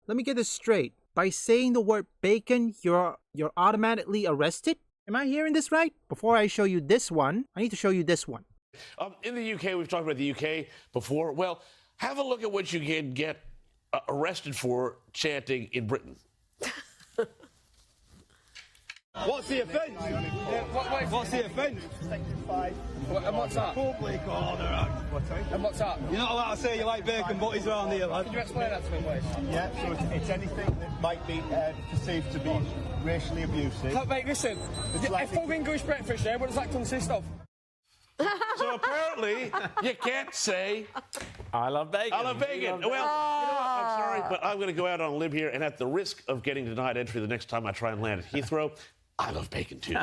let me get this straight. By saying the word bacon, you're automatically arrested? Am I hearing this right? Before I show you this one, I need to show you this one. In the UK, we've talked about the UK before. Well, have a look at what you can get arrested for chanting in Britain. What's the offence? What's the offence? And what's that? Public order. And what's that? You're not allowed to say you like bacon butties around here, lad. Can you explain that to me, please? Yeah, so it's anything that might be perceived to be racially abusive. Mate, listen, a full English breakfast, yeah, what does that consist of? So apparently, you can't say, I love bacon. I love bacon. Well, you know what? I'm sorry, but I'm going to go out on a limb here, and at the risk of getting denied entry the next time I try and land at Heathrow, I love bacon too.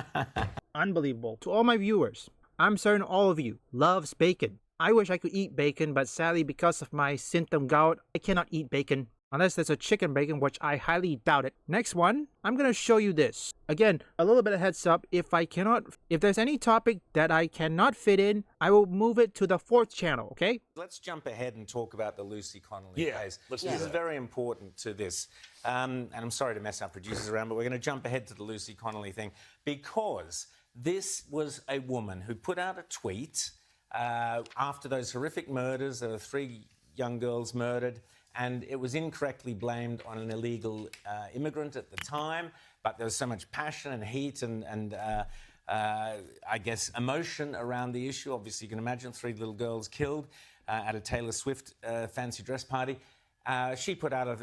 Unbelievable. To all my viewers, I'm certain all of you loves bacon. I wish I could eat bacon, but sadly because of my symptom gout, I cannot eat bacon. Unless there's a chicken bacon, which I highly doubt it. Next one, I'm gonna show you this. Again, a little bit of heads up, if there's any topic that I cannot fit in, I will move it to the 4th channel, okay? Let's jump ahead and talk about the Lucy Connolly case. Let's do This is that. very important to this. And I'm sorry to mess our producers around, but we're going to jump ahead to the Lucy Connolly thing because this was a woman who put out a tweet after those horrific murders. There were 3 young girls murdered, and it was incorrectly blamed on an illegal immigrant at the time, but there was so much passion and heat and I guess, emotion around the issue. Obviously, you can imagine 3 little girls killed at a Taylor Swift fancy dress party. She put out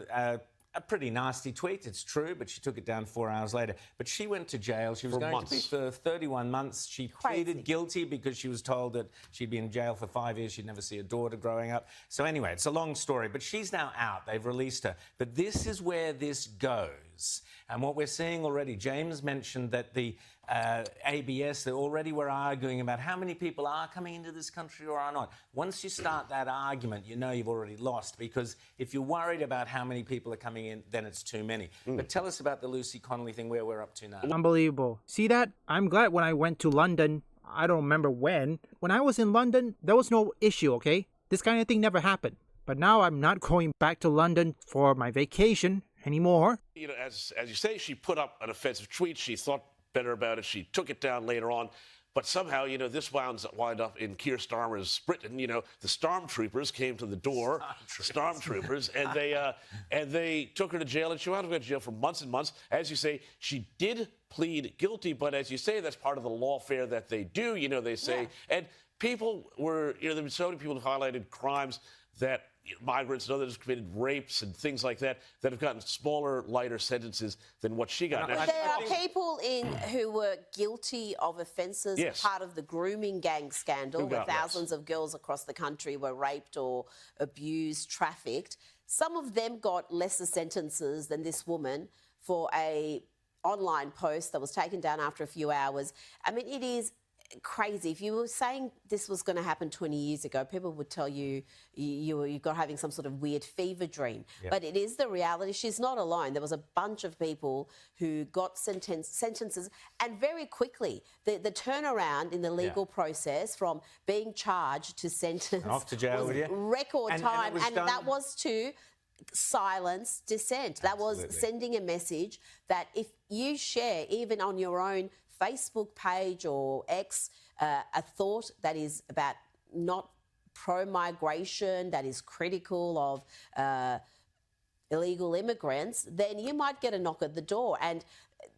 a pretty nasty tweet, it's true, but she took it down 4 hours later. But she went to jail. She was going to be for 31 months. She pleaded guilty because she was told that she'd be in jail for 5 years. She'd never see a daughter growing up. So anyway, it's a long story, but she's now out. They've released her. But this is where this goes. And what we're seeing already, James mentioned that the ABS, they already were arguing about how many people are coming into this country or are not. Once you start that argument, you know you've already lost, because if you're worried about how many people are coming in, then it's too many. But tell us about the Lucy Connolly thing, where we're up to now. Unbelievable. See that? I'm glad when I went to London, I don't remember when I was in London, there was no issue, okay? This kind of thing never happened. But now I'm not going back to London for my vacation anymore. You know, as you say, she put up an offensive tweet. She thought better about it. She took it down later on. But somehow, you know, this wound up in Keir Starmer's Britain. You know, the stormtroopers came to the door, and they took her to jail, and she wound up in jail for months and months. As you say, she did plead guilty, but as you say, that's part of the lawfare that they do. You know, they say, and people were, you know, there were so many people who highlighted crimes that migrants and others committed rapes and things like that have gotten smaller, lighter sentences than what she got. There are people who were guilty of offences, part of the grooming gang scandal, where thousands of girls across the country were raped or abused, trafficked. Some of them got lesser sentences than this woman for a online post that was taken down after a few hours. I mean, it is crazy. If you were saying this was going to happen 20 years ago, people would tell you you got having some sort of weird fever dream. But it is the reality. She's not alone. There was a bunch of people who got sentences, and very quickly the turnaround in the legal process from being charged to sentence off to jail with you. Record time, and that was to silence dissent. That was sending a message that if you share, even on your own Facebook page or X, a thought that is about not pro-migration, that is critical of illegal immigrants, then you might get a knock at the door. And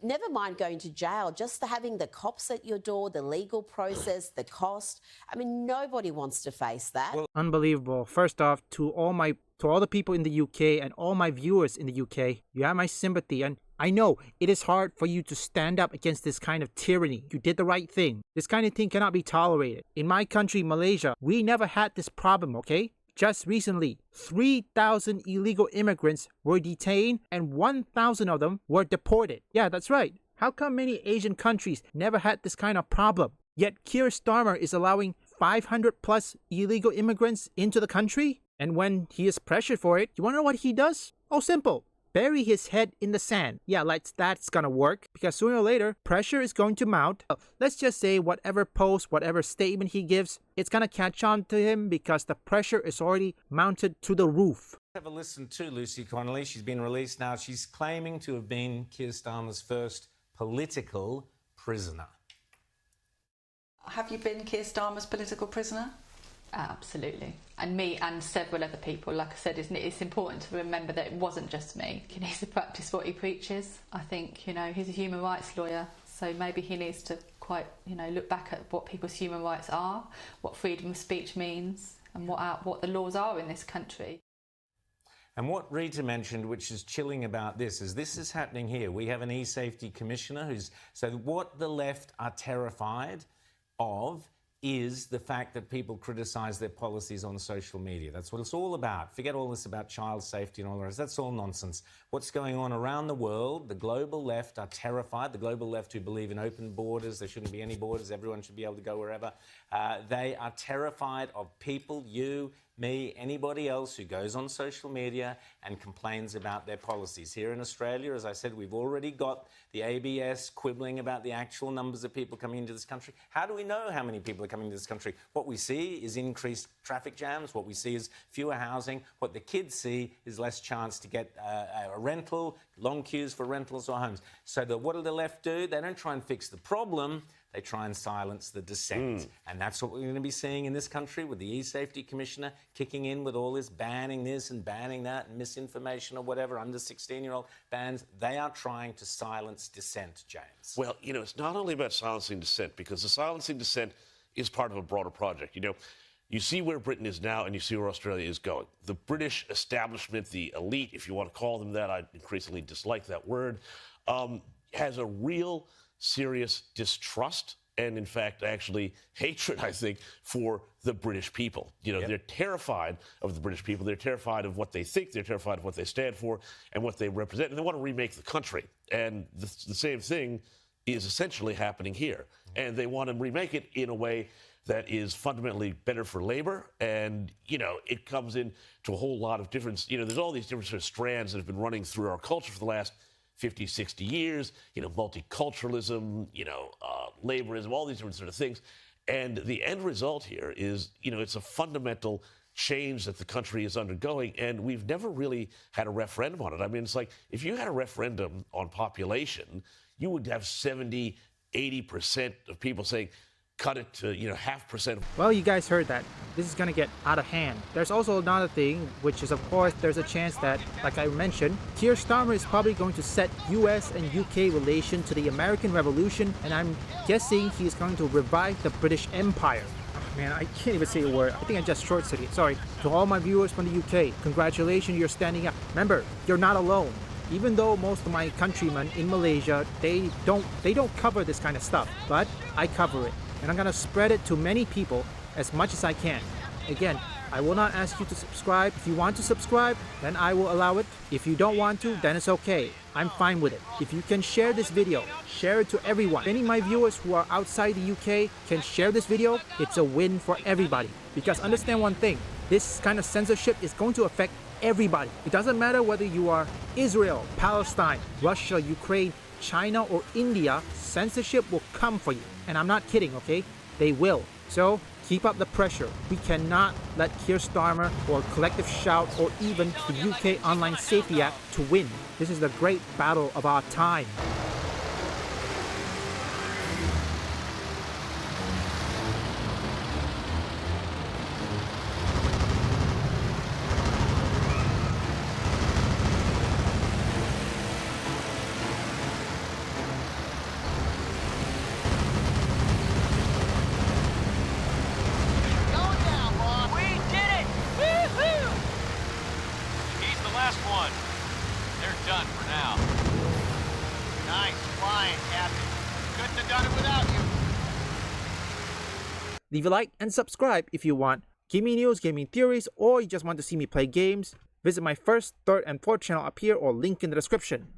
never mind going to jail, just having the cops at your door, the legal process, the cost. I mean, nobody wants to face that. Unbelievable. First off, to all the people in the UK and all my viewers in the UK, you have my sympathy, and I know it is hard for you to stand up against this kind of tyranny. You did the right thing. This kind of thing cannot be tolerated. In my country, Malaysia, we never had this problem, okay? Just recently, 3,000 illegal immigrants were detained and 1,000 of them were deported. Yeah, that's right. How come many Asian countries never had this kind of problem? Yet Keir Starmer is allowing 500 plus illegal immigrants into the country? And when he is pressured for it, you want to know what he does? Oh, simple. bury his head in the sand. Yeah, that's gonna work, because sooner or later, pressure is going to mount. Let's just say whatever post, whatever statement he gives, it's gonna catch on to him because the pressure is already mounted to the roof. Have a listen to Lucy Connolly. She's been released now. She's claiming to have been Keir Starmer's first political prisoner. Have you been Keir Starmer's political prisoner? Absolutely. And me and several other people. Like I said, it's important to remember that it wasn't just me. He needs to practice what he preaches. I think, he's a human rights lawyer, so maybe he needs to look back at what people's human rights are, what freedom of speech means, and what the laws are in this country. And what Rita mentioned, which is chilling about this is happening here. We have an e-safety commissioner so what the left are terrified of is the fact that people criticise their policies on social media. That's what it's all about. Forget all this about child safety and all the rest. That's all nonsense. What's going on around the world, the global left are terrified. The global left who believe in open borders, there shouldn't be any borders, everyone should be able to go wherever. They are terrified of people, you, me, anybody else who goes on social media and complains about their policies. Here in Australia, as I said, we've already got the ABS quibbling about the actual numbers of people coming into this country. How do we know how many people are coming into this country? What we see is increased traffic jams. What we see is fewer housing. What the kids see is less chance to get a rental, long queues for rentals or homes. So what do the left do? They don't try and fix the problem. They try and silence the dissent. And that's what we're going to be seeing in this country with the e-safety commissioner kicking in with all this banning this and banning that and misinformation or whatever, under 16-year-old bans. They are trying to silence dissent, James. Well, it's not only about silencing dissent, because the silencing dissent is part of a broader project. You see where Britain is now and you see where Australia is going. The British establishment, the elite, if you want to call them that, I increasingly dislike that word, has a real serious distrust and, in fact, actually hatred, I think, for the British people. They're terrified of the British people. They're terrified of what they think. They're terrified of what they stand for and what they represent. And they want to remake the country. And the same thing is essentially happening here. And they want to remake it in a way that is fundamentally better for labor. And, it comes into a whole lot of different, there's all these different sort of strands that have been running through our culture for the last 50, 60 years, multiculturalism, laborism, all these different sort of things. And the end result here is, it's a fundamental change that the country is undergoing, and we've never really had a referendum on it. I mean, it's like, if you had a referendum on population, you would have 70, 80% of people saying, cut it to, 0.5%. Well, you guys heard that. This is gonna get out of hand. There's also another thing, which is, of course, there's a chance that, like I mentioned, Keir Starmer is probably going to set US and UK relation to the American Revolution, and I'm guessing he's going to revive the British Empire. Oh, man, I can't even say a word. I think I just short-circuited it. Sorry. To all my viewers from the UK, congratulations, you're standing up. Remember, you're not alone. Even though most of my countrymen in Malaysia, they don't cover this kind of stuff, but I cover it. And I'm gonna spread it to many people as much as I can. Again, I will not ask you to subscribe. If you want to subscribe, then I will allow it. If you don't want to, then it's okay. I'm fine with it. If you can share this video, share it to everyone. If any of my viewers who are outside the UK can share this video, it's a win for everybody. Because understand one thing, this kind of censorship is going to affect everybody. It doesn't matter whether you are Israel, Palestine, Russia, Ukraine, China, or India, censorship will come for you. And I'm not kidding, okay? They will. So keep up the pressure. We cannot let Keir Starmer or Collective Shout or even the UK Online Safety Act to win. This is the great battle of our time. Done for now. Nice flying, Captain. Couldn't have done it without you. Leave a like and subscribe if you want gaming news, gaming theories, or you just want to see me play games. Visit my first, third, and fourth channel up here or link in the description.